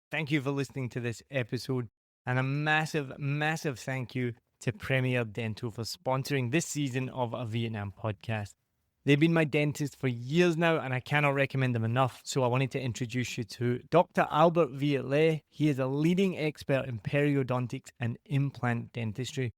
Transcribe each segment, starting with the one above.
Thank you for listening to this episode. And a massive, massive thank you to Premier Dental for sponsoring this season of a Vietnam podcast. They've been my dentist for years now, and I cannot recommend them enough. So I wanted to introduce you to Dr. Albert Vietcetera. He is a leading expert in periodontics and implant dentistry.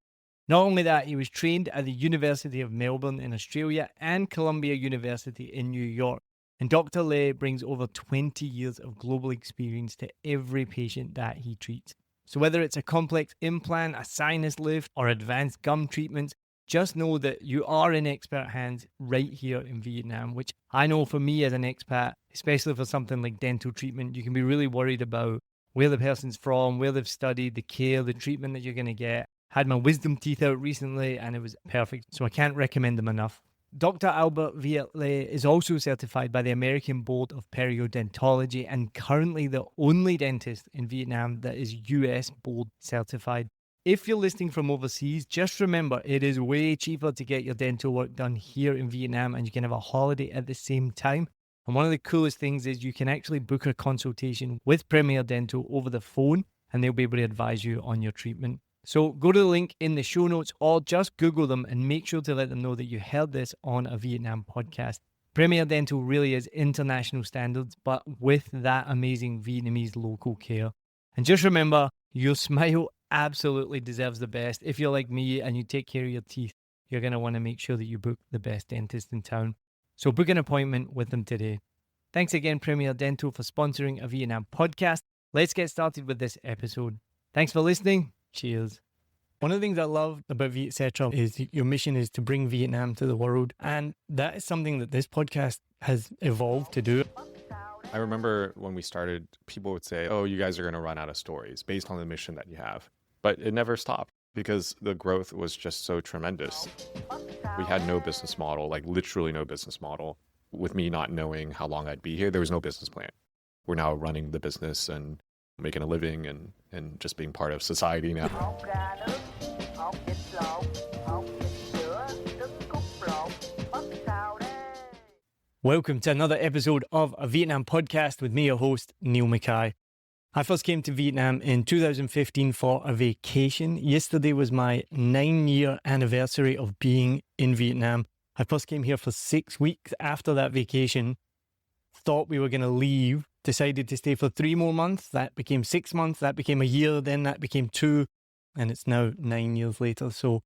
Not only that, he was trained at the University of Melbourne in Australia and Columbia University in New York. And Dr. Lay brings over 20 years of global experience to every patient that he treats. So whether it's a complex implant, a sinus lift, or advanced gum treatments, just know that you are in expert hands right here in Vietnam, which I know for me as an expat, especially for something like dental treatment, you can be really worried about where the person's from, where they've studied, the care, the treatment that you're going to get. Had my wisdom teeth out recently and it was perfect, so I can't recommend them enough. Dr. Albert Vietcetera is also certified by the American Board of Periodontology and currently the only dentist in Vietnam that is US board certified. If you're listening from overseas, just remember it is way cheaper to get your dental work done here in Vietnam and you can have a holiday at the same time. And one of the coolest things is you can actually book a consultation with Premier Dental over the phone and they'll be able to advise you on your treatment. So go to the link in the show notes or just Google them and make sure to let them know that you heard this on a Vietnam podcast. Premier Dental really is international standards, but with that amazing Vietnamese local care. And just remember, your smile absolutely deserves the best. If you're like me and you take care of your teeth, you're going to want to make sure that you book the best dentist in town. So book an appointment with them today. Thanks again, Premier Dental, for sponsoring a Vietnam podcast. Let's get started with this episode. Thanks for listening. Cheers. One of the things I love about Vietcetera is your mission is to bring Vietnam to the world. And that is something that this podcast has evolved to do. I remember when we started, people would say, oh, you guys are going to run out of stories based on the mission that you have. But it never stopped because the growth was just so tremendous. We had no business model, like literally no business model. With me not knowing how long I'd be here, there was no business plan. We're now running the business and making a living and just being part of society now. Welcome to another episode of a Vietnam podcast with me, your host, Neil Mackay. I first came to Vietnam in 2015 for a vacation. Yesterday was my 9-year anniversary of being in Vietnam. I first came here for 6 weeks after that vacation. Thought we were going to leave, decided to stay for 3 more months. That became 6 months, that became a year, then that became 2, and it's now 9 years later. So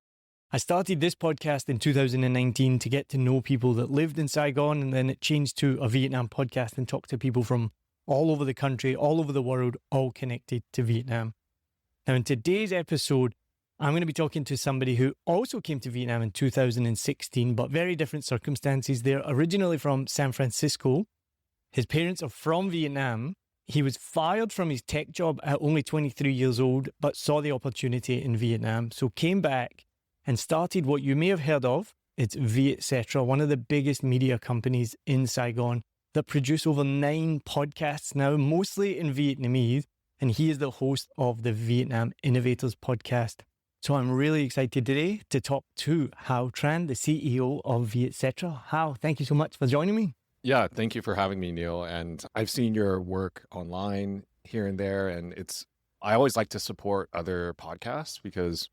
I started this podcast in 2019 to get to know people that lived in Saigon, and then it changed to a Vietnam podcast and talk to people from all over the country, all over the world, all connected to Vietnam. Now, in today's episode, I'm going to be talking to somebody who also came to Vietnam in 2016, but very different circumstances. They're originally from San Francisco. His parents are from Vietnam. He was fired from his tech job at only 23 years old, but saw the opportunity in Vietnam. So came back and started what you may have heard of. It's Vietcetera, one of the biggest media companies in Saigon that produce over 9 podcasts now, mostly in Vietnamese. And he is the host of the Vietnam Innovators podcast. So I'm really excited today to talk to Hao Tran, the CEO of Vietcetera. Hao, thank you so much for joining me. Yeah, thank you for having me, Neil. And I've seen your work online here and there. And I always like to support other podcasts because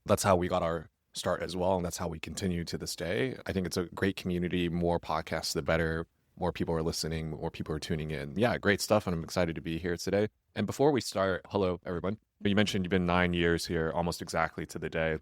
that's how we got our start as well. And that's how we continue to this day. I think it's a great community. More podcasts, the better. More people are listening, more people are tuning in. Yeah, great stuff. And I'm excited to be here today. And before we start, hello, everyone. You mentioned you've been 9 years here, almost exactly to the day.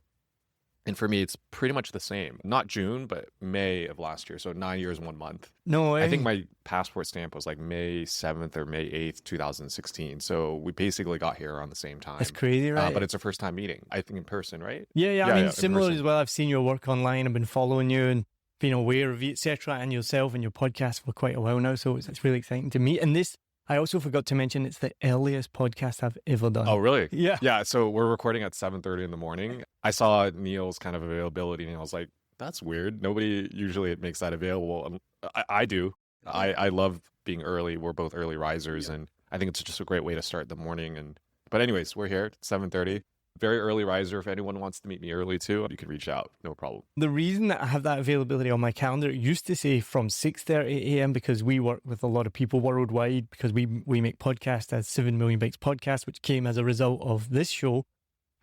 And for me, it's pretty much the same. Not June, but May of last year. So 9 years, 1 month. No way. I think my passport stamp was like May 7th or May 8th, 2016. So we basically got here around the same time. That's crazy, right? But it's our first time meeting, I think in person, right? Yeah. I mean, in similar person. as well. I've seen your work online. I've been following you and been aware of Vietcetera and yourself and your podcast for quite a while now. So it's really exciting to meet. And this, I also forgot to mention, it's the earliest podcast I've ever done. Oh, really? Yeah. Yeah. So we're recording at 7:30 in the morning. I saw Neil's kind of availability and I was like, that's weird. Nobody usually makes that available. I do. I love being early. We're both early risers and I think it's just a great way to start the morning. But anyways, we're here at 7:30. Very early riser. If anyone wants to meet me early too, you can reach out. No problem. The reason that I have that availability on my calendar, it used to say from 6:30 a.m. because we work with a lot of people worldwide, because we make podcasts as 7 Million Bikes Podcast, which came as a result of this show.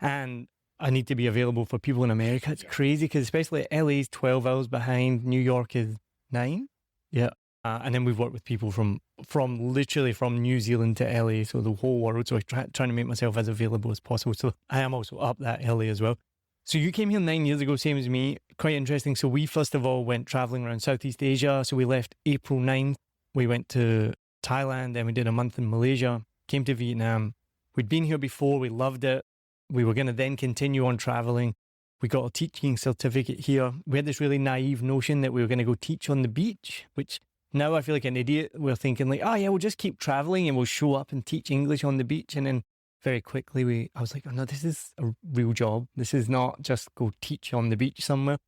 And I need to be available for people in America. It's crazy because especially LA is 12 hours behind. New York is 9. Yeah. And then we've worked with people from literally from New Zealand to LA, so the whole world. So I'm trying to make myself as available as possible. So I am also up that LA as well. So you came here 9 years ago, same as me. Quite interesting. So we first of all went traveling around Southeast Asia. So we left April 9th. We went to Thailand, then we did a month in Malaysia, came to Vietnam. We'd been here before. We loved it. We were going to then continue on traveling. We got a teaching certificate here. We had this really naive notion that we were going to go teach on the beach, which now I feel like an idiot. We're thinking like, oh yeah, we'll just keep traveling and we'll show up and teach English on the beach. And then very quickly I was like, oh no, this is a real job. This is not just go teach on the beach somewhere.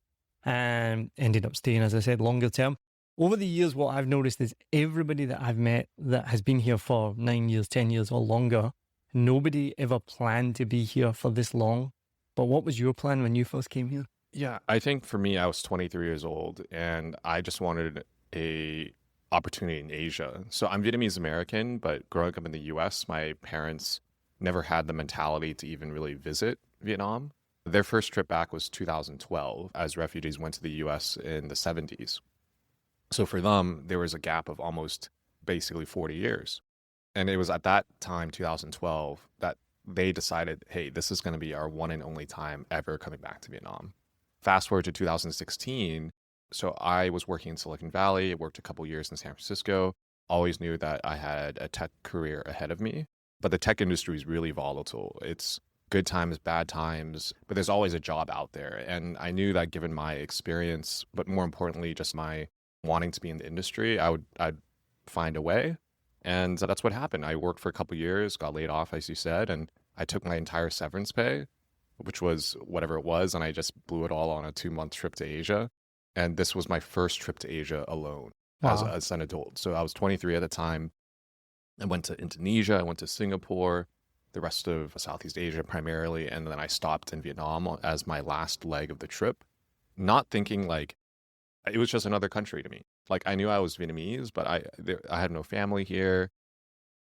And ended up staying, as I said, longer term. Over the years, what I've noticed is everybody that I've met that has been here for 9 years, 10 years or longer, nobody ever planned to be here for this long. But what was your plan when you first came here? Yeah, I think for me, I was 23 years old and I just wanted a opportunity in Asia. So I'm Vietnamese-American, but growing up in the US, my parents never had the mentality to even really visit Vietnam. Their first trip back was 2012 as refugees went to the US in the 70s. So for them, there was a gap of almost basically 40 years. And it was at that time, 2012, that they decided, hey, this is going to be our one and only time ever coming back to Vietnam. Fast forward to 2016. So I was working in Silicon Valley, worked a couple years in San Francisco, always knew that I had a tech career ahead of me. But the tech industry is really volatile. It's good times, bad times, but there's always a job out there. And I knew that given my experience, but more importantly, just my wanting to be in the industry, I'd find a way. And that's what happened. I worked for a couple years, got laid off, as you said, and I took my entire severance pay, which was whatever it was, and I just blew it all on a 2-month trip to Asia. And this was my first trip to Asia alone. Wow. as an adult. So I was 23 at the time. I went to Indonesia, I went to Singapore, the rest of Southeast Asia primarily, and then I stopped in Vietnam as my last leg of the trip, not thinking like it was just another country to me. Like I knew I was Vietnamese, but I had no family here.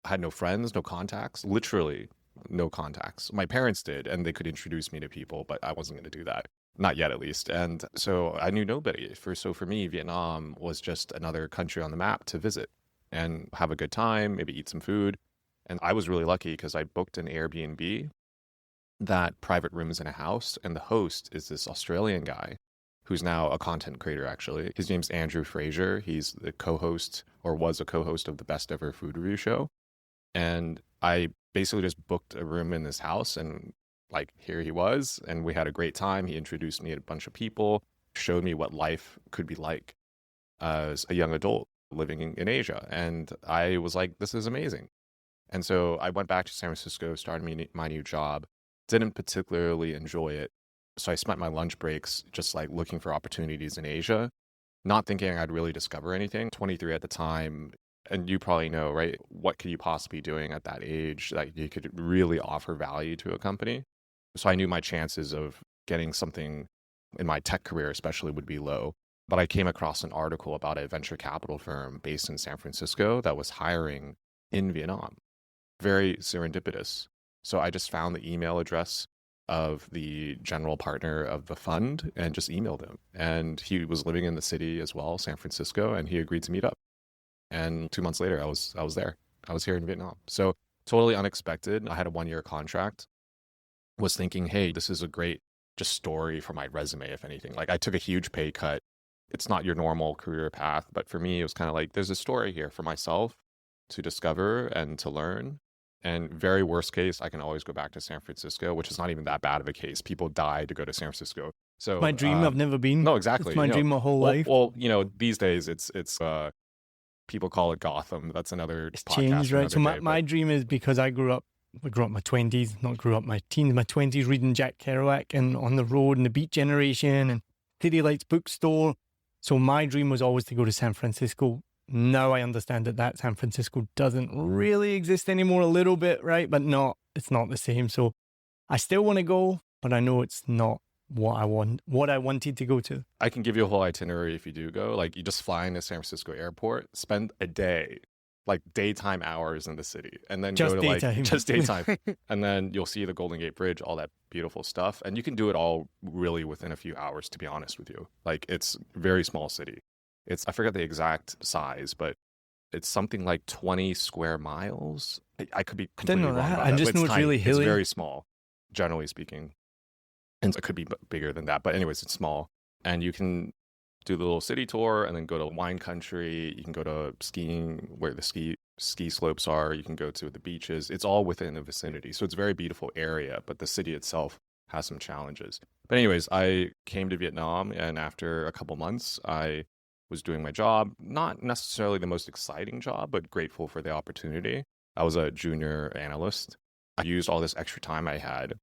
I had no friends, no contacts, literally no contacts. My parents did, and they could introduce me to people, but I wasn't going to do that. Not yet, at least. And so I knew nobody. So for me, Vietnam was just another country on the map to visit and have a good time, maybe eat some food. And I was really lucky because I booked an Airbnb, that private rooms in a house, and the host is this Australian guy who's now a content creator, actually. His name's Andrew Frazier. He's the co-host, or was a co-host of the Best Ever Food Review Show. And I basically just booked a room in this house, and like here he was, and we had a great time. He introduced me to a bunch of people, showed me what life could be like as a young adult living in Asia. And I was like, this is amazing. And so I went back to San Francisco, started my new job, didn't particularly enjoy it. So I spent my lunch breaks just like looking for opportunities in Asia, not thinking I'd really discover anything. 23 at the time, and you probably know, right? What could you possibly be doing at that age that you could really offer value to a company? So I knew my chances of getting something in my tech career especially would be low. But I came across an article about a venture capital firm based in San Francisco that was hiring in Vietnam. Very serendipitous. So I just found the email address of the general partner of the fund and just emailed him. And he was living in the city as well, San Francisco, and he agreed to meet up. And 2 months later, I was there. I was here in Vietnam. So totally unexpected. I had a 1-year contract. Was thinking, hey, this is a great just story for my resume, if anything. Like I took a huge pay cut. It's not your normal career path, but for me, it was kind of like, there's a story here for myself to discover and to learn. And very worst case, I can always go back to San Francisco, which is not even that bad of a case. People die to go to San Francisco. So my dream, I've never been. No, exactly. It's my dream my whole life. Well, these days it's people call it Gotham. That's another podcast. Changed, right? So my dream is, because I grew up in my 20s, not grew up my teens, my 20s, reading Jack Kerouac and On the Road and the Beat Generation and City Lights Bookstore. So my dream was always to go to San Francisco. Now I understand that San Francisco doesn't really exist anymore, a little bit, right? But it's not the same. So I still want to go, but I know it's not what I wanted to go to. I can give you a whole itinerary if you do go. Like, you just fly into San Francisco airport, spend a day, like daytime hours in the city, and then Just go to daytime. like just daytime. And then you'll see the Golden Gate Bridge, all that beautiful stuff. And you can do it all really within a few hours, to be honest with you. Like, it's a very small city. I forget the exact size, but it's something like 20 square miles. I could be completely Didn't know wrong that. about I that, just but know it's really hilly. It's very small, generally speaking. And it could be bigger than that. But anyways, it's small. And you can do the little city tour and then go to wine country. You can go to skiing where the ski slopes are. You can go to the beaches. It's all within the vicinity. So it's a very beautiful area, but the city itself has some challenges. But anyways, I came to Vietnam, and after a couple months, I was doing my job. Not necessarily the most exciting job, but grateful for the opportunity. I was a junior analyst. I used all this extra time I had,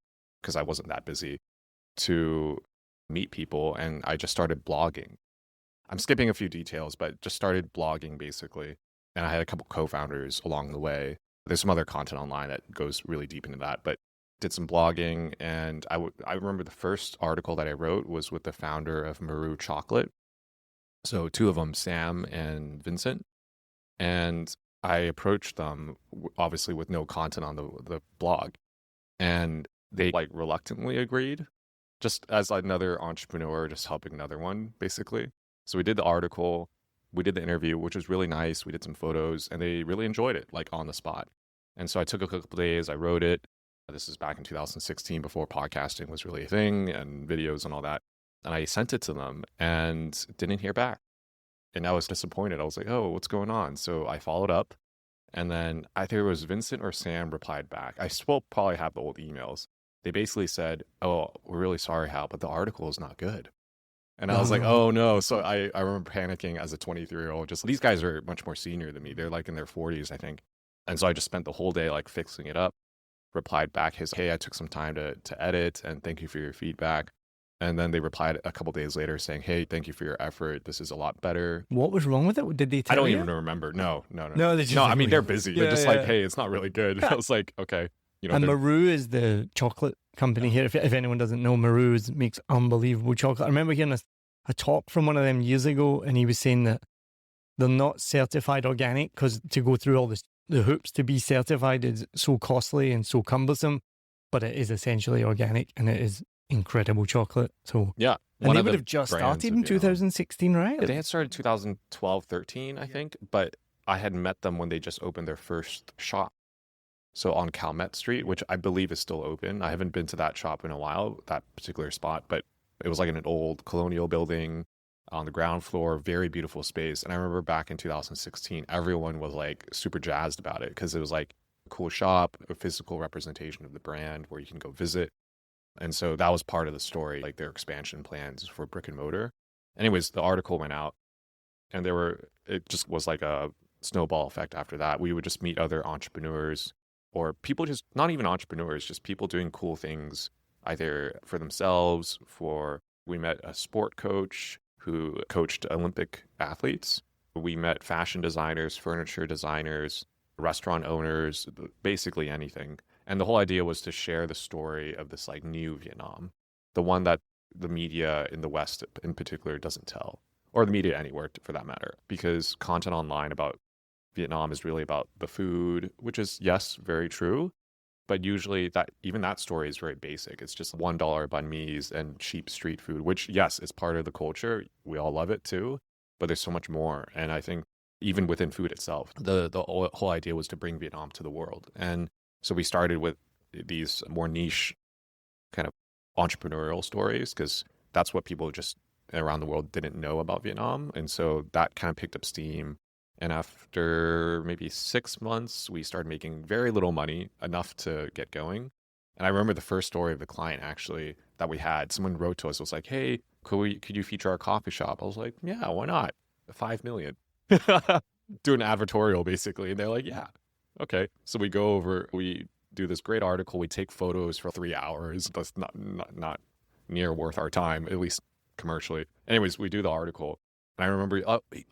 because I wasn't that busy, to meet people, and I just started blogging. I'm skipping a few details, but just started blogging basically. And I had a couple co-founders along the way. There's some other content online that goes really deep into that, but did some blogging. And I remember the first article that I wrote was with the founder of Maru Chocolate. So two of them, Sam and Vincent. And I approached them, obviously with no content on the blog. And they like reluctantly agreed, just as another entrepreneur, just helping another one, basically. So we did the article, we did the interview, which was really nice. We did some photos, and they really enjoyed it, like on the spot. And so I took a couple days, I wrote it. This is back in 2016, before podcasting was really a thing and videos and all that. And I sent it to them and didn't hear back. And I was disappointed. I was like, oh, what's going on? So I followed up. And then I think it was Vincent or Sam replied back. I still probably have the old emails. They basically said, oh, we're really sorry, Hal, but the article is not good. And I was like, oh no. So I remember panicking as a 23-year-old. Just, these guys are much more senior than me. They're like in their 40s, I think. And so I just spent the whole day like fixing it up, replied back hey, I took some time to edit, and thank you for your feedback. And then they replied a couple days later saying, hey, thank you for your effort. This is a lot better. What was wrong with it? Did they tell I don't you? even remember. No. I I mean, they're busy. Yeah, they're just yeah. like, hey, it's not really good. I was like, okay. You know, And Maru is the chocolate company here. If anyone doesn't know, Maru makes unbelievable chocolate. I remember hearing a talk from one of them years ago, and he was saying that they're not certified organic because to go through all the hoops to be certified is so costly and so cumbersome, but it is essentially organic, and it is incredible chocolate. So yeah. And they would have just started in 2016, right? They had started 2012, 13, I think, but I had met them when they just opened their first shop. So on Calmet Street, which I believe is still open. I haven't been to that shop in a while, that particular spot, but it was like in an old colonial building on the ground floor, very beautiful space. And I remember back in 2016, everyone was like super jazzed about it because it was like a cool shop, a physical representation of the brand where you can go visit. And so that was part of the story, like their expansion plans for brick and mortar. Anyways, the article went out, and it just was like a snowball effect after that. We would just meet other entrepreneurs, or people just, not even entrepreneurs, just people doing cool things, either for themselves, we met a sport coach who coached Olympic athletes. We met fashion designers, furniture designers, restaurant owners, basically anything. And the whole idea was to share the story of this like new Vietnam, the one that the media in the West in particular doesn't tell, or the media anywhere for that matter, because content online about Vietnam is really about the food, which is, yes, very true. But usually even that story is very basic. It's just $1 banh mi's and cheap street food, which, yes, is part of the culture. We all love it too, but there's so much more. And I think even within food itself, the whole idea was to bring Vietnam to the world. And so we started with these more niche kind of entrepreneurial stories, because that's what people just around the world didn't know about Vietnam. And so that kind of picked up steam. And after maybe 6 months, we started making very little money, enough to get going. And I remember the first story of the client actually that we had, someone wrote to us, was like, hey, could you feature our coffee shop? I was like, yeah, why not? 5 million. Do an advertorial basically. And they're like, yeah, okay. So we go over, we do this great article. We take photos for 3 hours. That's not near worth our time, at least commercially. Anyways, we do the article. And I remember,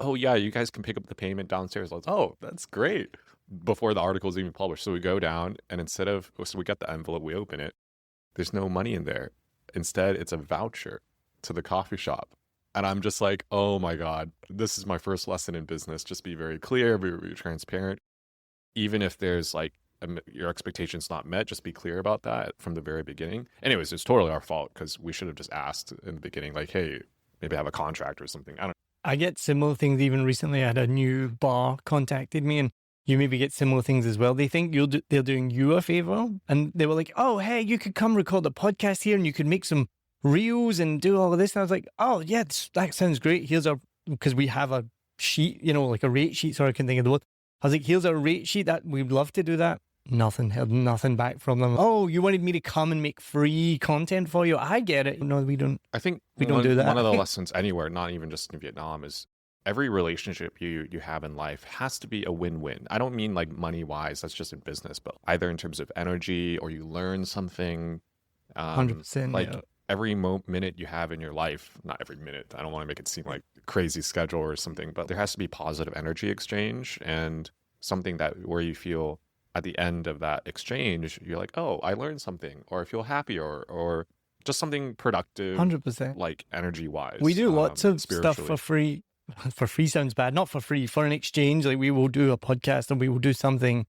oh yeah, you guys can pick up the payment downstairs. I was, oh, that's great. Before the article is even published. So we go down, and so we get the envelope, we open it, there's no money in there. Instead, it's a voucher to the coffee shop. And I'm just like, oh my God, this is my first lesson in business. Just be very clear, be very transparent. Even if there's like your expectations not met, just be clear about that from the very beginning. Anyways, it's totally our fault because we should have just asked in the beginning, like, hey, maybe have a contract or something. I get similar things. Even recently, I had a new bar contacted me, and you maybe get similar things as well. They think they're doing you a favor, and they were like, "Oh, hey, you could come record the podcast here, and you could make some reels and do all of this." And I was like, "Oh, yeah, that sounds great. Here's because we have a sheet, like a rate sheet. Sorry, I couldn't think of the word. I was like, here's a rate sheet that we'd love to do that." Nothing, had nothing back from them. "Oh, you wanted me to come and make free content for you? I get it." No, we don't. I think we don't do that. One of the lessons anywhere, not even just in Vietnam, is every relationship you have in life has to be a win-win. I don't mean like money-wise, that's just in business, but either in terms of energy or you learn something. 100%. Like yeah. every minute you have in your life, not every minute, I don't want to make it seem like a crazy schedule or something, but there has to be positive energy exchange and something that where you feel at the end of that exchange, you're like, oh, I learned something, or I feel happy, or just something productive, 100%. like energy-wise. We do lots of stuff spiritually. for free. For free sounds bad. Not for free, for an exchange. Like we will do a podcast and we will do something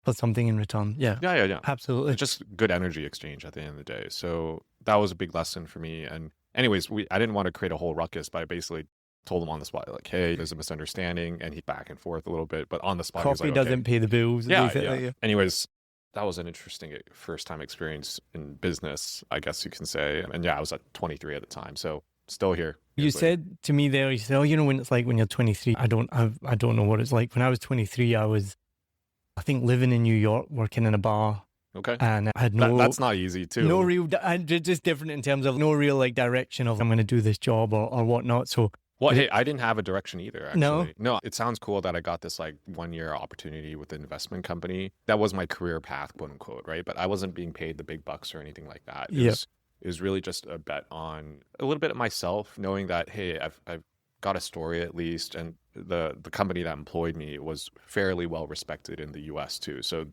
for something in return. Yeah. Yeah. Absolutely. It's just good energy exchange at the end of the day. So that was a big lesson for me. And anyways, I didn't want to create a whole ruckus, but I basically told him on the spot, like, hey, there's a misunderstanding, and he back and forth a little bit, but on the spot, he was Coffee like, okay. doesn't pay the bills. Yeah. Anyways, that was an interesting first time experience in business, I guess you can say. And yeah, I was at 23 at the time, so still here. You said to me there, you said, "Oh, when it's like when you're 23." I don't know what it's like. When I was 23, I was, I think, living in New York, working in a bar. Okay. And I had no. That's not easy too. No real, just different in terms of no real like direction of I'm going to do this job or whatnot. So. Well, hey, I didn't have a direction either, actually. No, it sounds cool that I got this like 1-year opportunity with an investment company. That was my career path, quote unquote, right? But I wasn't being paid the big bucks or anything like that. It was really just a bet on a little bit of myself, knowing that, hey, I've got a story at least. And the company that employed me was fairly well respected in the US too. So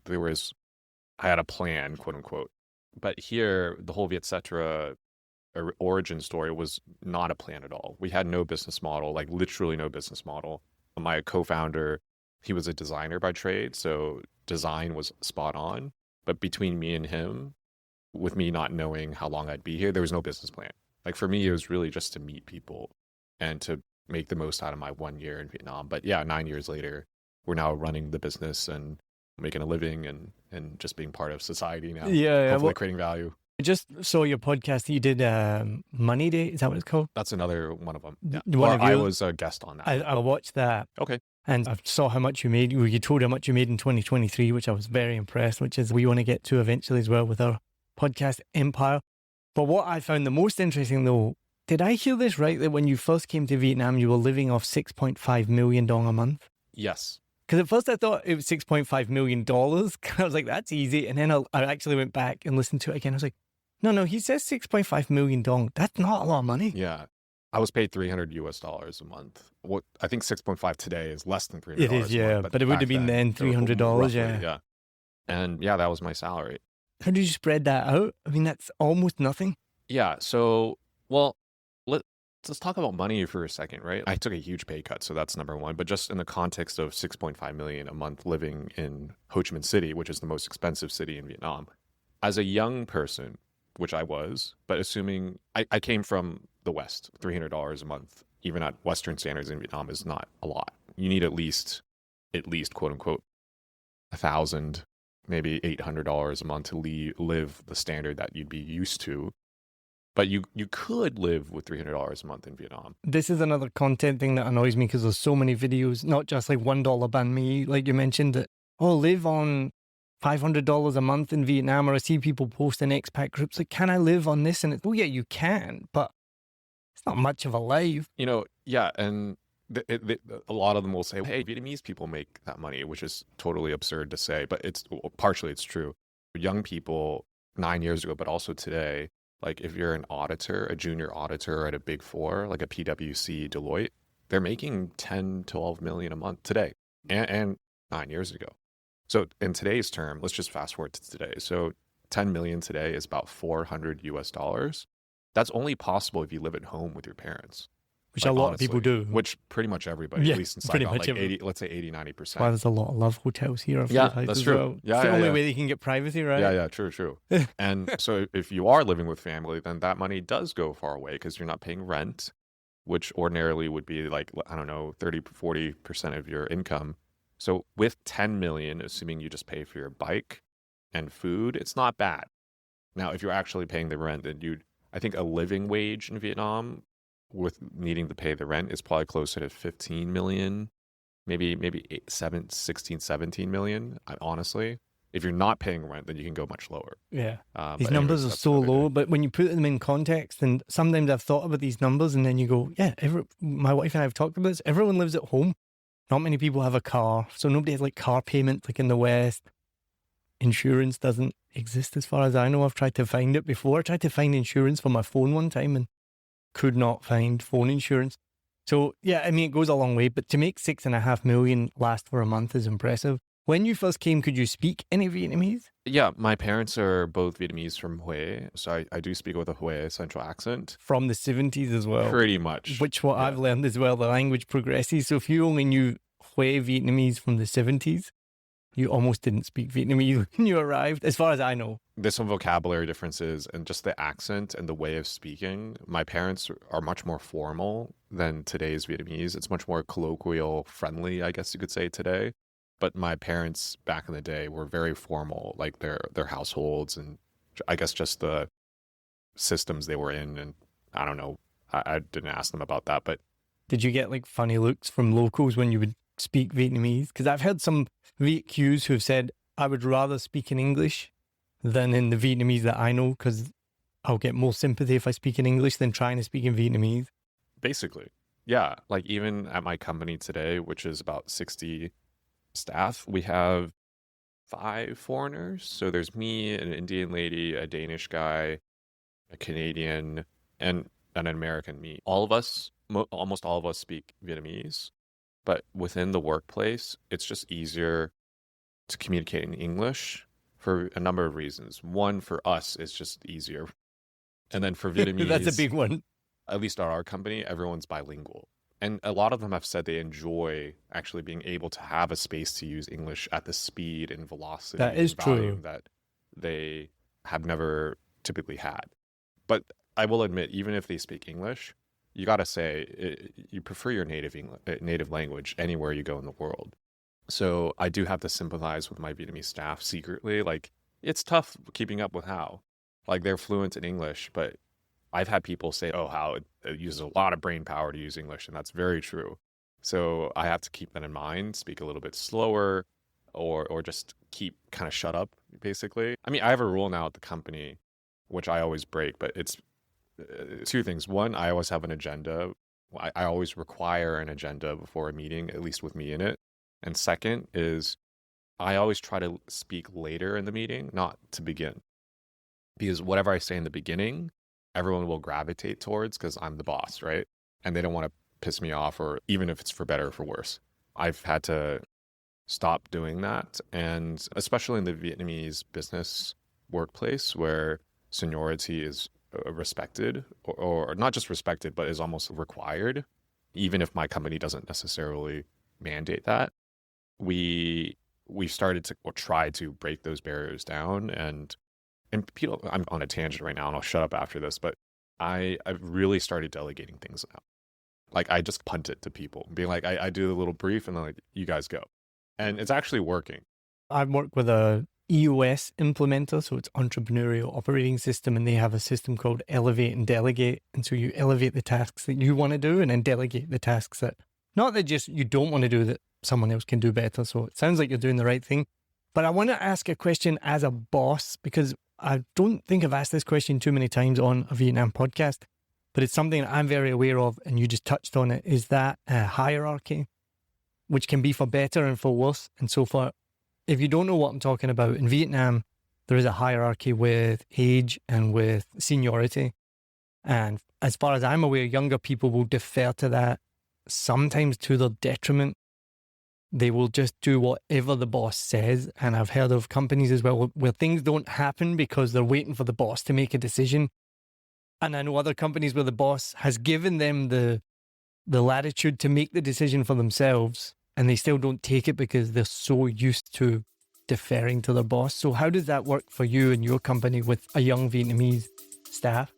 I had a plan, quote unquote. But here, the whole Vietcetera origin story was not a plan at all. We had no business model, like literally no business model. My co-founder, he was a designer by trade, so design was spot on. But between me and him, with me not knowing how long I'd be here, there was no business plan. Like for me, it was really just to meet people and to make the most out of my 1 year in Vietnam. But yeah, 9 years later, we're now running the business and making a living and just being part of society now. Hopefully creating value. I just saw your podcast that you did, Money Day. Is that what it's called? That's another one of them. Yeah. I was a guest on that. I watched that. Okay. And I saw how much you made. You told how much you made in 2023, which I was very impressed, which is we want to get to eventually as well with our podcast empire. But what I found the most interesting though, did I hear this right, that when you first came to Vietnam, you were living off $6.5 million a month? Yes. Because at first I thought it was $6.5 million. I was like, that's easy. And then I actually went back and listened to it again. I was like, no, he says $6.5 million. That's not a lot of money. Yeah. I was paid $300 a month. What I think 6.5 today is less than $300. It is, yeah. But it would have been then $300, roughly, yeah. And yeah, that was my salary. How did you spread that out? I mean, that's almost nothing. Yeah. So, well, let's talk about money for a second, right? I took a huge pay cut, so that's number one. But just in the context of $6.5 million a month living in Ho Chi Minh City, which is the most expensive city in Vietnam, as a young person, which I was, but assuming I came from the West, $300 a month, even at Western standards in Vietnam, is not a lot. You need at least quote unquote 1,000, maybe $800 a month to live the standard that you'd be used to. But you could live with $300 a month in Vietnam. This is another content thing that annoys me because there's so many videos, not just like $1 banh mi, like you mentioned, that, live on $500 a month in Vietnam, or I see people post in expat groups like, can I live on this? And it's, yeah, you can, but it's not much of a life. Yeah, and a lot of them will say, hey, Vietnamese people make that money, which is totally absurd to say, but partially it's true. Young people 9 years ago, but also today, like if you're an auditor, a junior auditor at a big four, like a PwC, Deloitte, they're making 10, 12 million a month today and 9 years ago. So in today's term, let's just fast forward to today. So 10 million today is about 400 US dollars. That's only possible if you live at home with your parents. Which Like, a lot of honestly, people do. which pretty much everybody, Yeah, at least in pretty Saigon, much like everyone. 80, let's say 80, That's why 90%. there's a lot of love hotels here. I've Yeah, realized that's as true. well. Yeah, it's the yeah, only yeah. way they can get privacy, right? Yeah, true. And so if you are living with family, then that money does go far away because you're not paying rent, which ordinarily would be like, I don't know, 30, 40% of your income. So with 10 million, assuming you just pay for your bike and food, it's not bad. Now, if you're actually paying the rent, then I think a living wage in Vietnam with needing to pay the rent is probably closer to 15 million, maybe 16, 17 million, honestly. If you're not paying rent, then you can go much lower. Yeah. These But numbers anyways, are that's so another low, day. but when you put them in context, and sometimes I've thought about these numbers, and then you go, yeah, my wife and I have talked about this. Everyone lives at home. Not many people have a car, so nobody has like car payments like in the West. Insurance doesn't exist as far as I know. I've tried to find it before. I tried to find insurance for my phone one time and could not find phone insurance. So yeah, I mean, it goes a long way, but to make 6.5 million last for a month is impressive. When you first came, could you speak any Vietnamese? Yeah, my parents are both Vietnamese from Hue, so I do speak with a Hue central accent. From the 70s as well. Pretty much. Which what I've learned as well, the language progresses. So if you only knew Hue Vietnamese from the 70s, you almost didn't speak Vietnamese when you arrived, as far as I know. There's some vocabulary differences and just the accent and the way of speaking. My parents are much more formal than today's Vietnamese. It's much more colloquial, friendly, I guess you could say today. But my parents back in the day were very formal, like their households and I guess just the systems they were in. And I don't know, I didn't ask them about that, but did you get like funny looks from locals when you would speak Vietnamese? Because I've heard some Viet Qs who have said, I would rather speak in English than in the Vietnamese that I know, because I'll get more sympathy if I speak in English than trying to speak in Vietnamese. Basically, yeah. Like even at my company today, which is about 60 staff, we have 5 foreigners. So there's me, an Indian lady, a Danish guy, a Canadian, and an American, me. All of us, almost all of us speak Vietnamese, but within the workplace, it's just easier to communicate in English for a number of reasons. One, for us, it's just easier. And then for Vietnamese, That's a big one. At least at our company, everyone's bilingual. And a lot of them have said they enjoy actually being able to have a space to use English at the speed and velocity That is and volume true. that they have never typically had. But I will admit, even if they speak English, you got to say you prefer your native language anywhere you go in the world. So I do have to sympathize with my Vietnamese staff secretly. Like, it's tough keeping up with Hao. Like, they're fluent in English, but I've had people say, oh, Hao, it uses a lot of brain power to use English, and that's very true. So I have to keep that in mind, speak a little bit slower, or just keep kind of shut up, basically. I mean, I have a rule now at the company, which I always break, but it's 2 things. One, I always have an agenda. I always require an agenda before a meeting, at least with me in it. And second is I always try to speak later in the meeting, not to begin. Because whatever I say in the beginning, everyone will gravitate towards because I'm the boss, right? And they don't want to piss me off, or even if it's for better or for worse. I've had to stop doing that. And especially in the Vietnamese business workplace where seniority is respected, or not just respected, but is almost required, even if my company doesn't necessarily mandate that. We've started to try to break those barriers down, and people, I'm on a tangent right now and I'll shut up after this, but I've really started delegating things now. Like, I just punt it to people, being like, I do the little brief and then like, you guys go. And it's actually working. I've worked with a EOS implementer, so it's Entrepreneurial Operating System, and they have a system called Elevate and Delegate. And so you elevate the tasks that you want to do and then delegate the tasks that, not that just you don't want to do, that someone else can do better. So it sounds like you're doing the right thing. But I want to ask a question as a boss, because I don't think I've asked this question too many times on a Vietnam podcast, but it's something I'm very aware of, and you just touched on it, is that hierarchy, which can be for better and for worse. And so for, if you don't know what I'm talking about, in Vietnam, there is a hierarchy with age and with seniority. And as far as I'm aware, younger people will defer to that, sometimes to their detriment. they will just do whatever the boss says. And I've heard of companies as well where things don't happen because they're waiting for the boss to make a decision. And I know other companies where the boss has given them the latitude to make the decision for themselves, and they still don't take it because they're so used to deferring to their boss. So how does that work for you and your company with a young Vietnamese staff?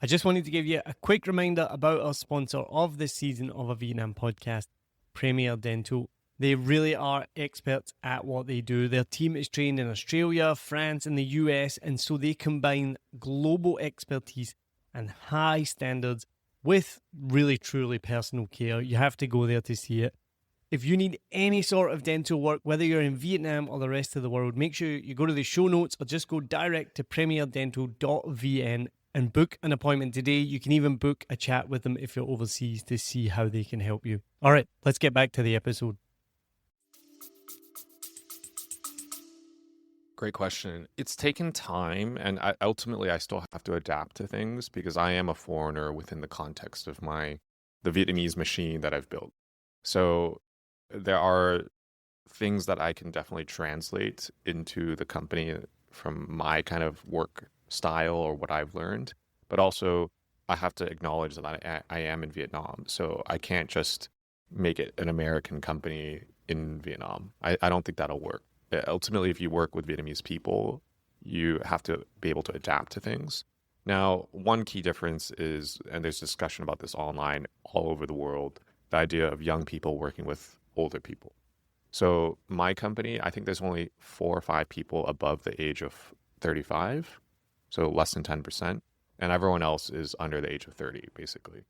I just wanted to give you a quick reminder about our sponsor of this season of a Vietnam podcast, Premier Dental. They really are experts at what they do. Their team is trained in Australia, France, and the US, and so they combine global expertise and high standards with really, truly personal care. You have to go there to see it. If you need any sort of dental work, whether you're in Vietnam or the rest of the world, make sure you go to the show notes or just go direct to premierdental.vn and book an appointment today. You can even book a chat with them if you're overseas to see how they can help you. All right, let's get back to the episode. Great question. It's taken time, and ultimately I still have to adapt to things because I am a foreigner within the context of the Vietnamese machine that I've built. So there are things that I can definitely translate into the company from my kind of work style or what I've learned, but also I have to acknowledge that I am in Vietnam, so I can't just make it an American company in Vietnam. I don't think that'll work. Ultimately, if you work with Vietnamese people, you have to be able to adapt to things. Now, one key difference is, and there's discussion about this online all over the world, the idea of young people working with older people. So my company, I think there's only 4 or 5 people above the age of 35, so less than 10%, and everyone else is under the age of 30, basically.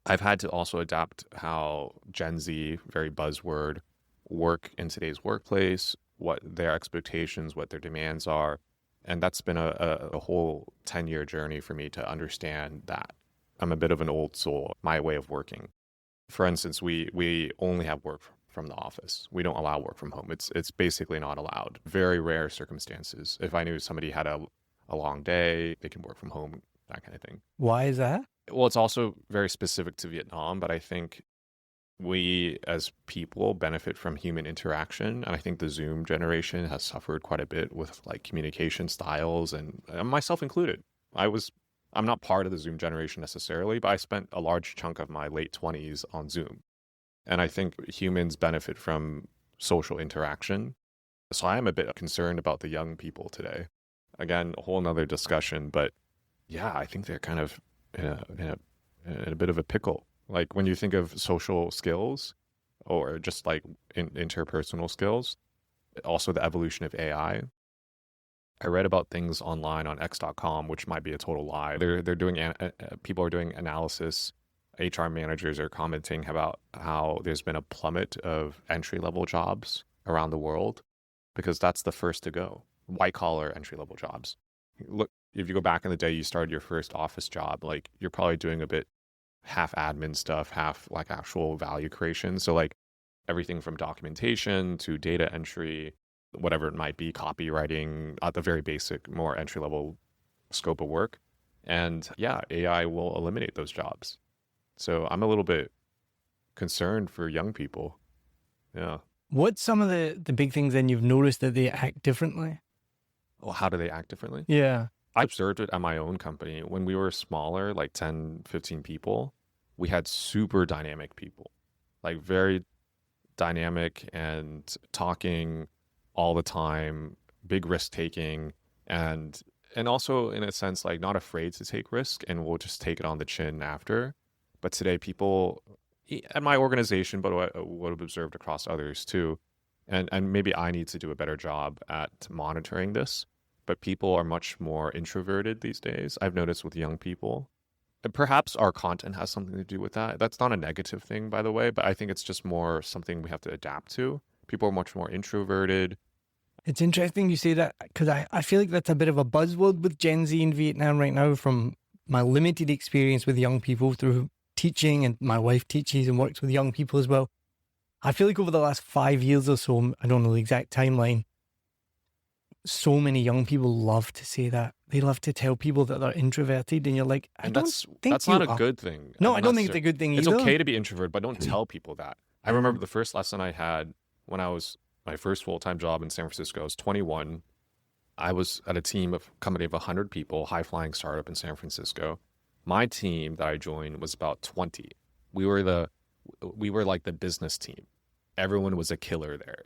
I've had to also adapt how Gen Z, very buzzword, work in today's workplace, what their expectations, what their demands are. And that's been a whole 10-year journey for me to understand that. I'm a bit of an old soul, my way of working. For instance, we only have work from the office. We don't allow work from home. It's basically not allowed. Very rare circumstances. If I knew somebody had a long day, they can work from home, that kind of thing. Why is that? Well, it's also very specific to Vietnam, but I think we as people benefit from human interaction. And I think the Zoom generation has suffered quite a bit with like communication styles, and myself included. I'm not part of the Zoom generation necessarily, but I spent a large chunk of my late 20s on Zoom. And I think humans benefit from social interaction. So I am a bit concerned about the young people today. Again, a whole nother discussion, but yeah, I think they're kind of in a bit of a pickle. Like when you think of social skills or just like interpersonal skills, also the evolution of AI. I read about things online on X.com, which might be a total lie. They're doing people are doing analysis. HR managers are commenting about how there's been a plummet of entry-level jobs around the world because that's the first to go. White-collar entry-level jobs. Look, if you go back in the day, you started your first office job, like you're probably doing a bit half admin stuff, half like actual value creation. So like everything from documentation to data entry, whatever it might be, copywriting, at the very basic, more entry-level scope of work. And yeah, AI will eliminate those jobs. So I'm a little bit concerned for young people. Yeah. What's some of the big things then you've noticed that they act differently? Well, how do they act differently? Yeah. I observed it at my own company. When we were smaller, like 10, 15 people, we had super dynamic people, like very dynamic and talking all the time, big risk taking, and also in a sense, like not afraid to take risk and we'll just take it on the chin after. But today people at my organization, but what I've observed across others too, and maybe I need to do a better job at monitoring this, but people are much more introverted these days. I've noticed with young people. And perhaps our content has something to do with that. That's not a negative thing, by the way, but I think it's just more something we have to adapt to. People are much more introverted. It's interesting you say that because I feel like that's a bit of a buzzword with Gen Z in Vietnam right now from my limited experience with young people through teaching, and my wife teaches and works with young people as well. I feel like over the last 5 years or so, I don't know the exact timeline, so many young people love to say that. they love to tell people that they're introverted, and you're like, I And don't think that's you not a are. good thing. No, I'm I not don't think it's ser- a good thing It's either. okay to be introverted, but don't tell people that. I remember the first lesson I had when I was my first full-time job in San Francisco. I was 21. I was at a company of 100 people, high-flying startup in San Francisco. My team that I joined was about 20. We were like the business team. Everyone was a killer there.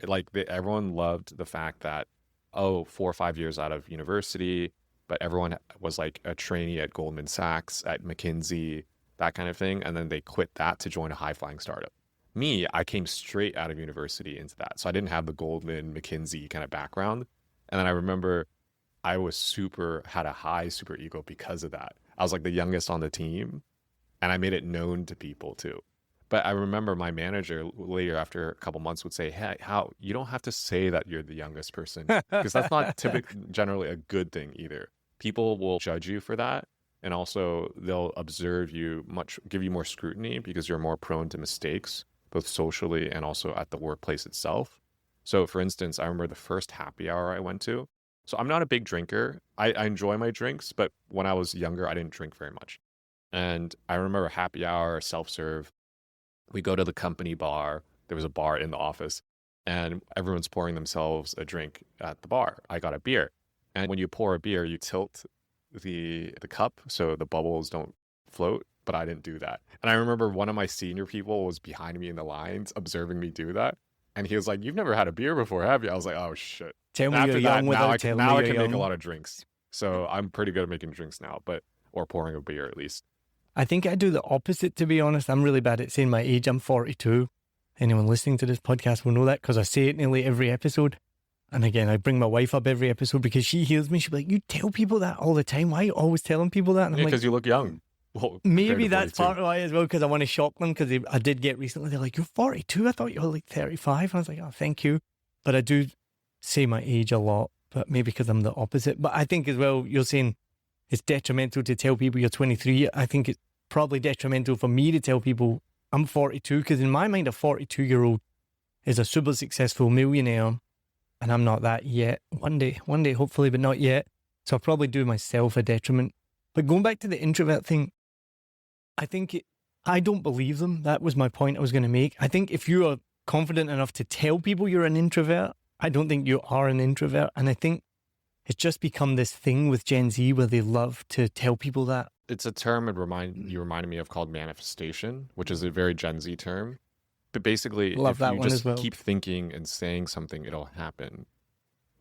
Everyone loved the fact that, 4 or 5 years out of university, but everyone was like a trainee at Goldman Sachs, at McKinsey, that kind of thing. And then they quit that to join a high-flying startup. Me, I came straight out of university into that. So I didn't have the Goldman, McKinsey kind of background. And then I remember I had a high super ego because of that. I was like the youngest on the team, and I made it known to people too. But I remember my manager later, after a couple months, would say, "Hey, Hao, you don't have to say that you're the youngest person, because that's not generally a good thing either. People will judge you for that, and also they'll observe you give you more scrutiny because you're more prone to mistakes, both socially and also at the workplace itself." So for instance, I remember the first happy hour I went to. So I'm not a big drinker. I enjoy my drinks, but when I was younger, I didn't drink very much. And I remember happy hour, self-serve. We go to the company bar. There was a bar in the office, and everyone's pouring themselves a drink at the bar. I got a beer. And when you pour a beer, you tilt the cup so the bubbles don't float, but I didn't do that. And I remember one of my senior people was behind me in the lines observing me do that. And he was like, "You've never had a beer before, have you?" I was like, "Oh shit." Tell me After you're that, young without telling me I you're can make a young. lot of drinks. So I'm pretty good at making drinks now, or pouring a beer at least. I think I do the opposite, to be honest. I'm really bad at saying my age. I'm 42. Anyone listening to this podcast will know that because I say it nearly every episode. And again, I bring my wife up every episode because she hears me. She'll be like, "You tell people that all the time. Why are you always telling people that?" And I'm Yeah, like, because you look young. Well, maybe compared to that's 42. part of why as well, because I want to shock them, because I did get recently, they're like, "You're 42? I thought you were like 35. And I was like, "Oh, thank you." But I do say my age a lot, but maybe because I'm the opposite. But I think as well, you're saying it's detrimental to tell people you're 23. I think it's probably detrimental for me to tell people I'm 42, because in my mind, a 42-year-old is a super successful millionaire, and I'm not that yet. One day, hopefully, but not yet. So I'll probably do myself a detriment. But going back to the introvert thing, I think I don't believe them. That was my point I was going to make. I think if you are confident enough to tell people you're an introvert, I don't think you are an introvert. And I think it's just become this thing with Gen Z where they love to tell people that. It's a term you reminded me of called manifestation, which is a very Gen Z term. But basically, Love if that you one just as well. keep thinking and saying something, it'll happen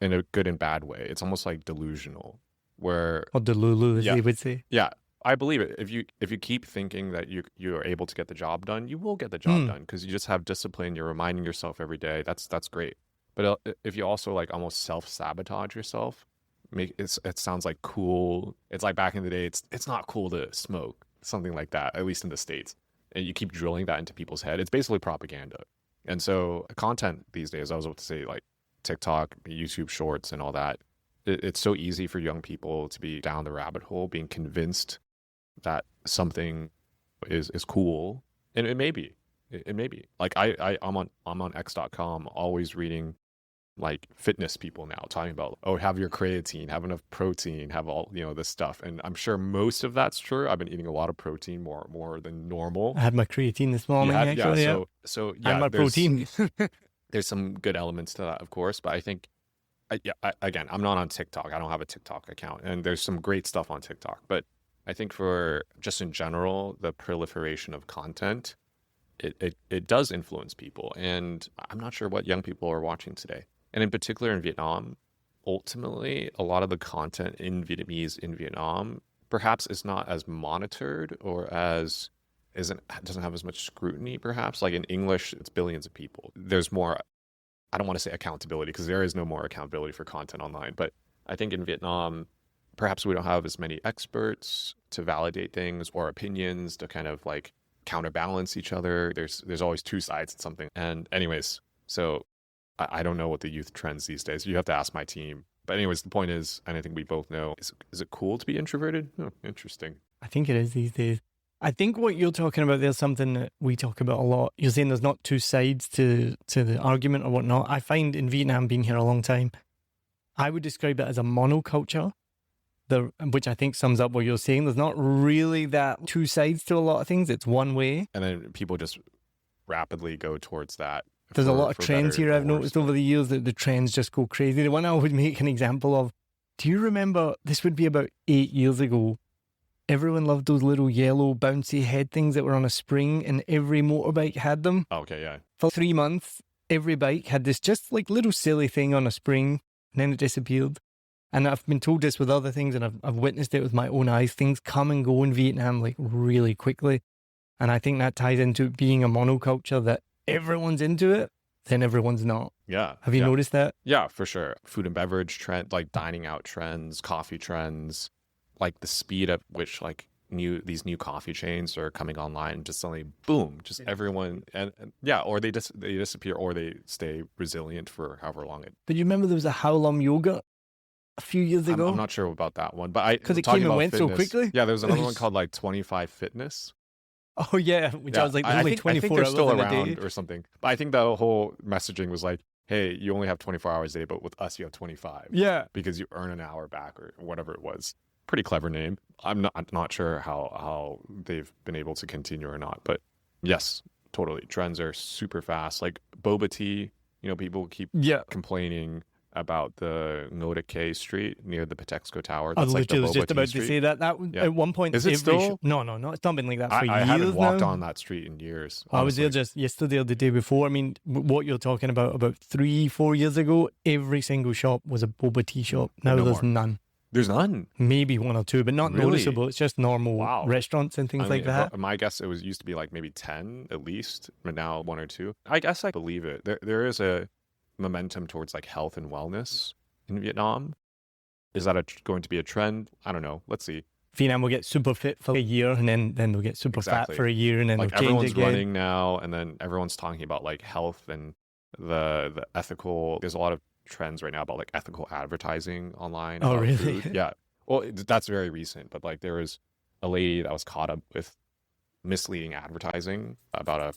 in a good and bad way. It's almost like delusional, where Or Delulu, as Yeah. they would say. yeah, I believe it. If you keep thinking that you are able to get the job done, you will get the job done, because you just have discipline. You're reminding yourself every day. That's great. But if you also like almost self-sabotage yourself, it sounds like cool. It's like back in the day, it's not cool to smoke, something like that, at least in the States. And you keep drilling that into people's head. It's basically propaganda. And so content these days, I was about to say, like TikTok, YouTube Shorts, and all that. It's so easy for young people to be down the rabbit hole, being convinced that something is cool, and it may be. It may be. Like I'm on X.com, always reading like fitness people now talking about, have your creatine, have enough protein, have all this stuff. And I'm sure most of that's true. I've been eating a lot of protein, more than normal. I had my creatine this morning, actually. And my protein. There's some good elements to that, of course, but I think again, I'm not on TikTok. I don't have a TikTok account, and there's some great stuff on TikTok. But I think for just in general, the proliferation of content, it does influence people. And I'm not sure what young people are watching today. And in particular in Vietnam, ultimately, a lot of the content in Vietnamese in Vietnam perhaps is not as monitored, or doesn't have as much scrutiny, perhaps. Like in English, it's billions of people. There's more, I don't want to say accountability, because there is no more accountability for content online. But I think in Vietnam, perhaps we don't have as many experts to validate things, or opinions to kind of like counterbalance each other. There's always two sides to something. And anyways, so I don't know what the youth trends these days. You have to ask my team. But anyways, the point is, and I think we both know, is it cool to be introverted? Oh, interesting. I think it is these days. I think what you're talking about, there's something that we talk about a lot. You're saying there's not two sides to the argument or whatnot. I find in Vietnam, being here a long time, I would describe it as a monoculture. which I think sums up what you're saying. There's not really that two sides to a lot of things. It's one way. And then people just rapidly go towards that. There's a lot of trends here I've or worse. noticed over the years that the trends just go crazy. The one I would make an example of, do you remember, this would be about 8 years ago, everyone loved those little yellow bouncy head things that were on a spring, and every motorbike had them. Oh, okay, yeah. For 3 months, every bike had this just like little silly thing on a spring, and then it disappeared. And I've been told this with other things, and I've witnessed it with my own eyes. Things come and go in Vietnam like really quickly. And I think that ties into being a monoculture, that everyone's into it, then everyone's not. Yeah. Have you noticed that? Yeah, for sure. Food and beverage trend, like dining out trends, coffee trends, like the speed at which like these new coffee chains are coming online, just suddenly boom, just everyone and yeah, or they disappear or they stay resilient for however long it. But you remember there was a How Long yoga a few years ago? I'm not sure about that one, but because it came and went so quickly. Yeah, there was another one called like 25 Fitness. Oh yeah, which I was like, I only think 24 they're hours still in a around day. or something. But I think the whole messaging was like, hey, you only have 24 hours a day, but with us you have 25. Yeah, because you earn an hour back or whatever it was. Pretty clever name. I'm not sure how they've been able to continue or not, but yes, totally. Trends are super fast. Like boba tea, people keep complaining about the Ngoda K Street near the Patexco Tower. I That's like the was just boba about tea to street. say that. At one point, is it still? No, it's not been like that for years I haven't walked now. on that street in years. I was there just yesterday or the day before. I mean, what you're talking about 3-4 years ago, every single shop was a boba tea shop. Now there's none. There's none. Maybe one or two, but not noticeable. It's just normal restaurants and things like that. My guess, it used to be like maybe 10 at least, but now 1 or 2. I guess I believe it. There is a momentum towards like health and wellness in Vietnam. Is that going to be a trend? I don't know. Let's see. Vietnam will get super fit for a year, and then they'll get super fat for a year, and then like they'll change everyone's again. running now, and then everyone's talking about like health and the ethical. There's a lot of trends right now about like ethical advertising online. Oh, really? Food. Yeah. Well, that's very recent, but like there was a lady that was caught up with misleading advertising about a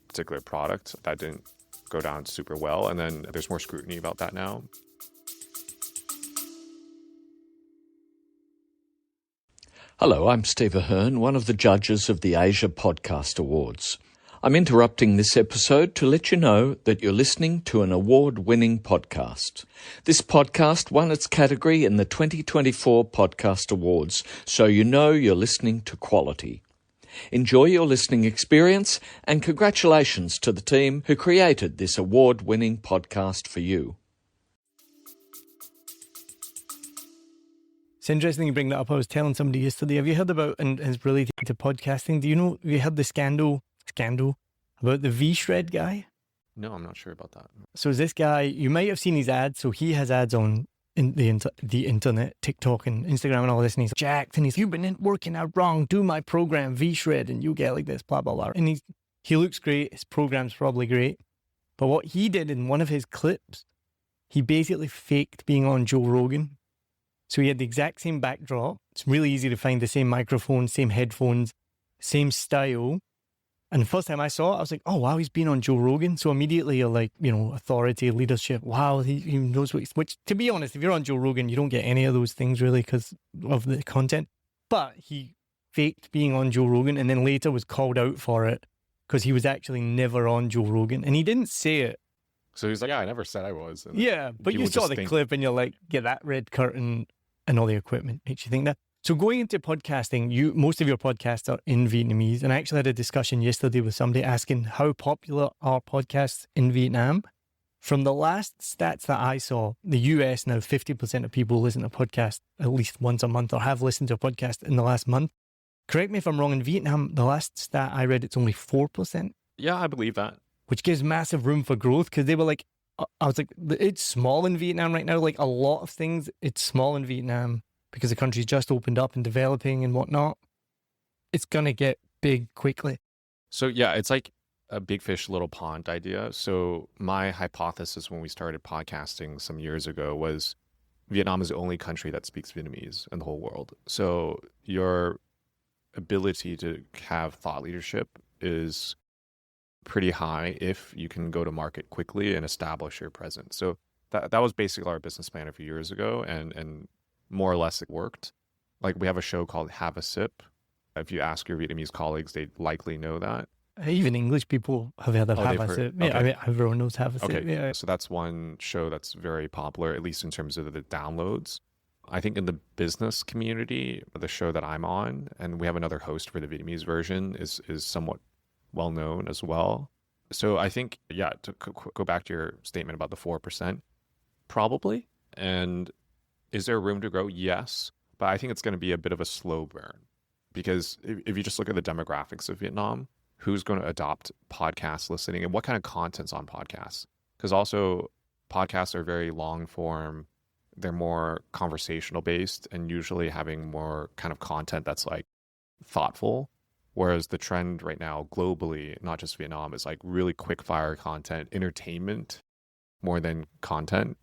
particular product that didn't go down super well, and then there's more scrutiny about that now. Hello, I'm Steve Ahern, one of the judges of the Asia Podcast Awards. I'm interrupting this episode to let you know that you're listening to an award-winning podcast. This podcast won its category in the 2024 Podcast Awards, so you know you're listening to quality. Enjoy your listening experience, and congratulations to the team who created this award-winning podcast for you. It's interesting you bring that up. I was telling somebody yesterday, have you heard about, and it's related to podcasting, have you heard the scandal about the V-Shred guy? No, I'm not sure about that. So this guy, you might have seen his ads. So he has ads on the internet, TikTok and Instagram and all this, and he's jacked, and you've been working out wrong, do my program V-Shred and you get like this, blah, blah, blah. And he looks great, his program's probably great. But what he did in one of his clips, he basically faked being on Joe Rogan. So he had the exact same backdrop. It's really easy to find the same microphone, same headphones, same style. And the first time I saw it, I was like, oh, wow, he's been on Joe Rogan. So immediately you're like, authority, leadership. Wow, he knows which, to be honest, if you're on Joe Rogan, you don't get any of those things really because of the content. But he faked being on Joe Rogan and then later was called out for it because he was actually never on Joe Rogan. And he didn't say it. So he's like, yeah, I never said I was. And yeah, but you saw the clip and you're like, yeah, that red curtain and all the equipment makes you think that. So going into podcasting, most of your podcasts are in Vietnamese. And I actually had a discussion yesterday with somebody asking how popular are podcasts in Vietnam. From the last stats that I saw, the US now 50% of people listen to podcasts at least once a month or have listened to a podcast in the last month. Correct me if I'm wrong, in Vietnam, the last stat I read, it's only 4%. Yeah, I believe that. Which gives massive room for growth because they were like, I was like, it's small in Vietnam right now. Like a lot of things, it's small in Vietnam because the country's just opened up and developing and whatnot. It's going to get big quickly. So yeah, it's like a big fish, little pond idea. So my hypothesis when we started podcasting some years ago was Vietnam is the only country that speaks Vietnamese in the whole world. So your ability to have thought leadership is pretty high if you can go to market quickly and establish your presence. So that was basically our business plan a few years ago, and more or less it worked. Like we have a show called Have a Sip. If you ask your Vietnamese colleagues, they likely know that. Even English people have heard of Oh, Have they've a heard. Sip. Yeah, Okay. I mean, everyone knows Have a Sip. Okay. Yeah. So that's one show that's very popular, at least in terms of the downloads. I think in the business community, the show that I'm on, and we have another host for the Vietnamese version, is somewhat well known as well. So I think, yeah, to go back to your statement about the 4%, probably. And is there room to grow? Yes. But I think it's going to be a bit of a slow burn because if you just look at the demographics of Vietnam, who's going to adopt podcast listening and what kind of content's on podcasts? Because also podcasts are very long form. They're more conversational based and usually having more kind of content that's like thoughtful. Whereas the trend right now globally, not just Vietnam, is like really quick fire content, entertainment more than content.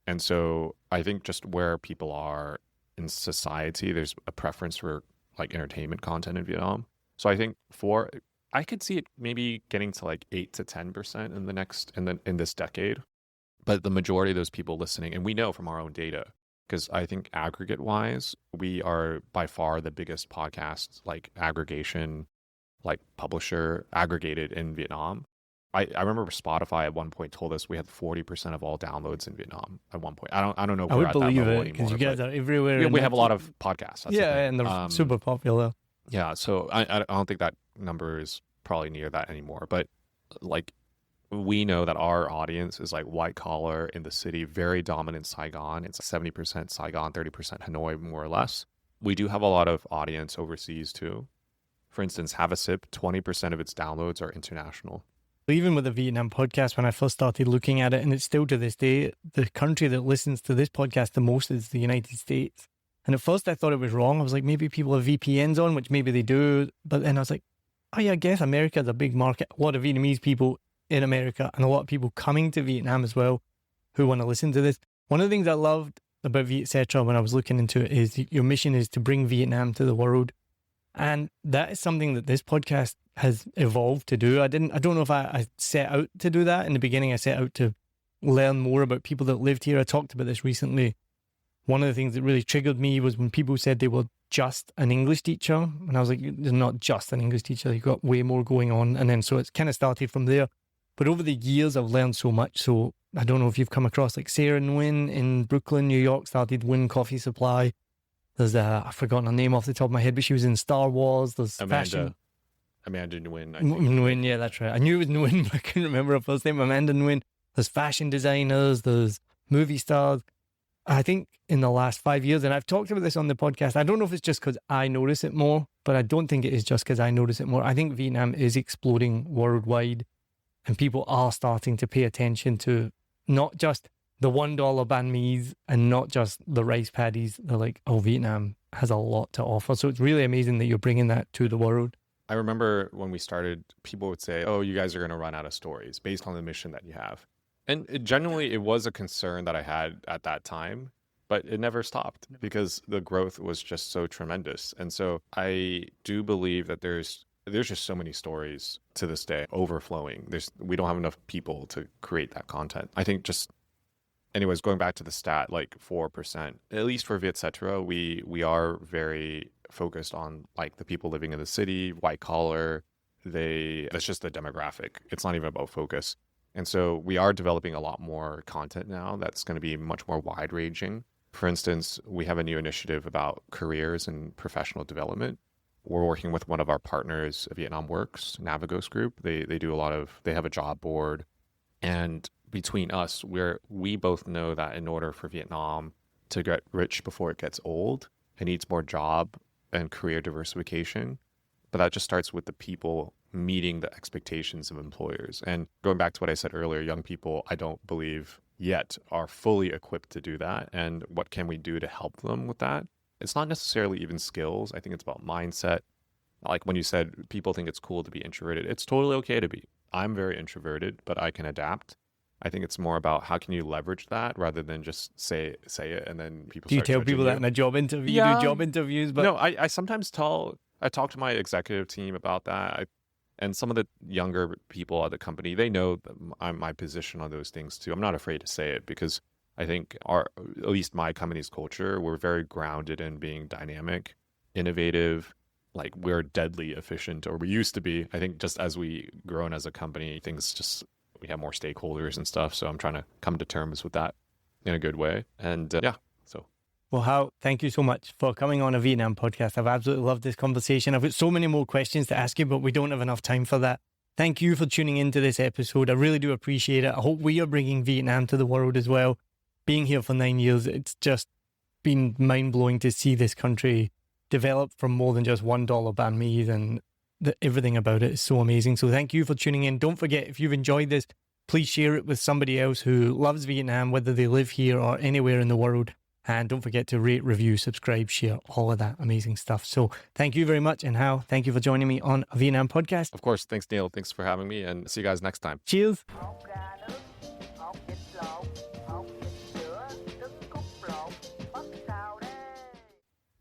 And so I think just where people are in society, there's a preference for like entertainment content in Vietnam. So I think I could see it maybe getting to like 8 to 10% in this decade. But the majority of those people listening, and we know from our own data, because I think aggregate wise, we are by far the biggest podcast like aggregation, like publisher aggregated in Vietnam. I remember Spotify at one point told us we had 40% of all downloads in Vietnam at one point. I don't know if I we're would at that believe level it because anymore. you guys are everywhere. Yeah, and we have a that's- lot of podcasts. That's the yeah, thing. and they're super popular. Yeah, so I don't think that number is probably near that anymore. But like we know that our audience is like white collar in the city, very dominant Saigon. It's 70% Saigon, 30% Hanoi, more or less. We do have a lot of audience overseas too. For instance, Have a Sip, 20% of its downloads are international. Even with the Vietnam podcast, when I first started looking at it, and it's still to this day, the country that listens to this podcast the most is the United States. And at first I thought it was wrong. I was like, maybe people have VPNs on, which maybe they do. But then I was like, oh yeah, I guess America is a big market. A lot of Vietnamese people in America and a lot of people coming to Vietnam as well who want to listen to this. One of the things I loved about Vietcetera when I was looking into it is your mission is to bring Vietnam to the world. And that is something that this podcast has evolved to do. I don't know if I set out to do that. In the beginning, I set out to learn more about people that lived here. I talked about this recently. One of the things that really triggered me was when people said they were just an English teacher. And I was like, you're not just an English teacher. You've got way more going on. And then so it's kind of started from there. But over the years, I've learned so much. So I don't know if you've come across like Sarah Nguyen in Brooklyn, New York, started Nguyen Coffee Supply. There's I've forgotten her name off the top of my head, but she was in Star Wars. There's fashion. Amanda Nguyen, I think. Nguyen, yeah, that's right. I knew it was Nguyen, but I couldn't remember her first name. Amanda Nguyen. There's fashion designers. There's movie stars. I think in the last 5 years, and I've talked about this on the podcast, I don't know if it's just because I notice it more, but I don't think it is just because I notice it more. I think Vietnam is exploding worldwide, and people are starting to pay attention to not just the $1 banh mi's and not just the rice paddies. They're like, oh, Vietnam has a lot to offer. So it's really amazing that you're bringing that to the world. I remember when we started, people would say, oh, you guys are going to run out of stories based on the mission that you have. And genuinely, it was a concern that I had at that time, but it never stopped because the growth was just so tremendous. And so I do believe that there's just so many stories to this day overflowing. We don't have enough people to create that content. I think just, anyways, going back to the stat, like 4%, at least for Vietcetera, we are very focused on like the people living in the city, white collar. That's just the demographic. It's not even about focus. And so we are developing a lot more content now that's going to be much more wide ranging. For instance, we have a new initiative about careers and professional development. We're working with one of our partners, Vietnam Works, Navigos Group. They have a job board. And between us, we both know that in order for Vietnam to get rich before it gets old, it needs more job and career diversification. But that just starts with the people meeting the expectations of employers. And going back to what I said earlier, young people, I don't believe yet are fully equipped to do that. And what can we do to help them with that? It's not necessarily even skills. I think it's about mindset. Like when you said people think it's cool to be introverted, it's totally okay to be. I'm very introverted, but I can adapt. I think it's more about how can you leverage that rather than just say it and then people. Do you start tell judging people you. that in a job interview? Yeah. You do job interviews, but No, I sometimes I talk to my executive team about that. And some of the younger people at the company, they know my position on those things too. I'm not afraid to say it because I think at least my company's culture, we're very grounded in being dynamic, innovative, like we're deadly efficient, or we used to be. I think just as we grown as a company, we have more stakeholders and stuff. So I'm trying to come to terms with that in a good way. And so. Well, Hao, thank you so much for coming on a Vietnam podcast. I've absolutely loved this conversation. I've got so many more questions to ask you, but we don't have enough time for that. Thank you for tuning into this episode. I really do appreciate it. I hope we are bringing Vietnam to the world as well. Being here for 9 years, it's just been mind-blowing to see this country develop from more than just $1 banh mi, and everything about it is so amazing. So thank you for tuning in. Don't forget, if you've enjoyed this, please share it with somebody else who loves Vietnam, whether they live here or anywhere in the world. And don't forget to rate, review, subscribe, share, all of that amazing stuff. So thank you very much. And Hao, thank you for joining me on a Vietnam podcast. Of course. Thanks, Neil. Thanks for having me, and see you guys next time. Cheers.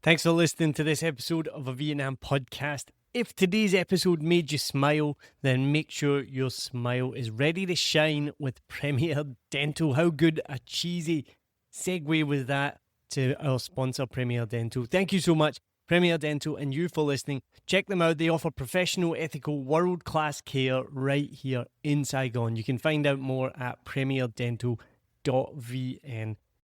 Thanks for listening to this episode of a Vietnam podcast. If today's episode made you smile, then make sure your smile is ready to shine with Premier Dental. How good a cheesy segue was that to our sponsor, Premier Dental. Thank you so much, Premier Dental, and you for listening. Check them out. They offer professional, ethical, world-class care right here in Saigon. You can find out more at premierdental.vn.